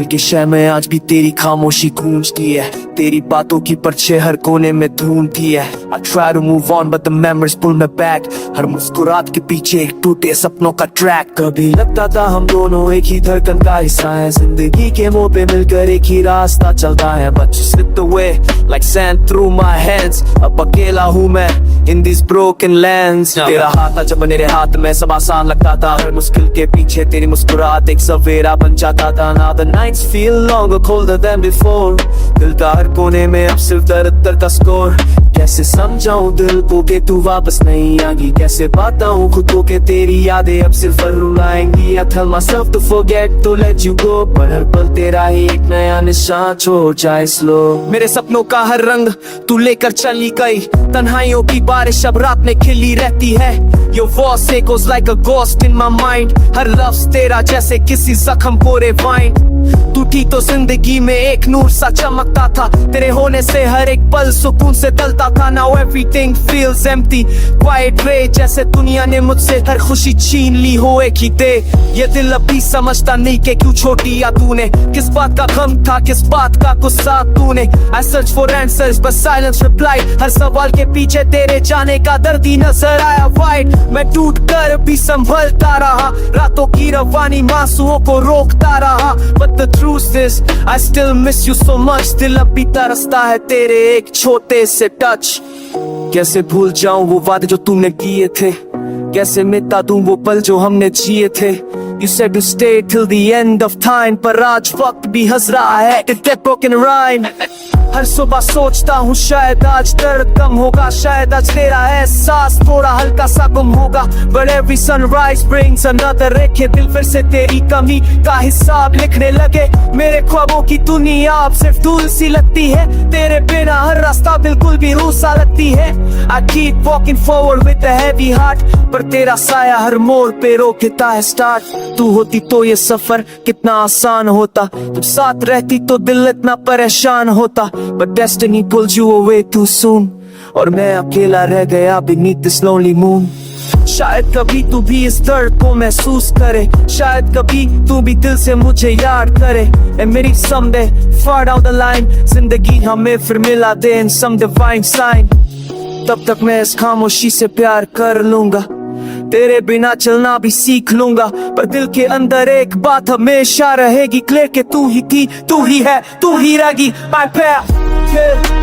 दिल की शह में आज भी तेरी खामोशी गूंजती है, तेरी बातों की पर्चे हर कोने में ढूंढती है। I try to move on but the memories pull me back, हर मुस्कुराहट के पीछे एक टूटे सपनों का ट्रैक। कभी लगता था हम दोनों एक ही धड़कन का हिस्सा है, जिंदगी के मोड़ पे मिलकर एक ही रास्ता चलता है। But you slipped away like sand through my hands, अब अकेला हूँ मैं in these broken lands। तेरा हाथ था जब मेरे हाथ में सब आसान लगता था, हर मुश्किल के पीछे तेरी मुस्कुराहट एक सवेरा बन जाता था। Now the nights feel longer, colder than before, दिल का हर कोने में अब सिर्फ दर्द का स्कोर। कैसे समझाऊं दिल को कि तू वापस नहीं आएगी, कैसे बताऊं खुद को कि तेरी यादें अब सिर्फ रुलाएंगी। I tell myself to forget, to let you go, पर हर पल तेरा ही एक नया निशान छोड़ जाए स्लो। मेरे सपनों का हर रंग तू लेकर चली गई, तन्हाइयों की बारिश अब रात में खिली रहती है। Your voice echoes like a ghost in my mind, हर लफ्ज़ तेरा जैसे किसी जख्म को रिवाइंड। तू थी तो जिंदगी में एक नूर सा चमकता था, तेरे होने से हर एक पल सुकून से ढलता था। Now everything feels empty, quiet ray, जैसे दुनिया ने मुझसे हर खुशी छीन ली हो एक ही दे। ये दिल अभी समझता नहीं कि क्यों छोड़ दिया तूने, किस बात का गम था किस बात का गुस्सा तूने। I search for answers but silence replied, हर सवाल के पीछे तेरे जाने का दर्द ही नजर आया वाइड। मैं टूट कर भी संभलता रहा, रातों की रवानी मासूओं को रोकता रहा। But the truth is I still miss you so much, दिल अभी तरसता है तेरे एक छोटे से टच। कैसे भूल जाऊं वो वादे जो तूने किए थे, कैसे मिटा दूं वो पल जो हमने जिए थे। You said to stay till the end of time, पर आज वक्त भी हंस रहा है कि that broken rhyme। हर सुबह सोचता हूँ शायद आज दर्द कम होगा, शायद आज तेरा एहसास थोड़ा हल्का सा गुम होगा। But every sunrise brings another रेखे, दिल फिर से तेरी कमी का हिसाब लिखने लगे। मेरे ख्वाबों की दुनिया अब सिर्फ धूल सी लगती है, तेरे बिना हर रास्ता बिल्कुल भी रूह सा लगती है। I keep walking forward with a heavy heart, पर तेरा साया हर मोड़ पे रोक देता है स्टार्ट। तू होती तो ये सफर कितना आसान होता, जब साथ रहती तो दिल इतना परेशान होता। But destiny pulled you away too soon, और मैं अकेला रह गया beneath this lonely moon। शायद कभी तू भी इस दर्द को महसूस करे, शायद कभी तू भी दिल से मुझे याद करे। And maybe someday far down the line, जिंदगी हमें फिर मिला दे in some divine sign। तब तक मैं इस खामोशी से प्यार कर लूंगा, तेरे बिना चलना भी सीख लूंगा। पर दिल के अंदर एक बात हमेशा रहेगी क्लियर कि तू ही थी, तू ही है, तू ही रहेगी। My path, yeah।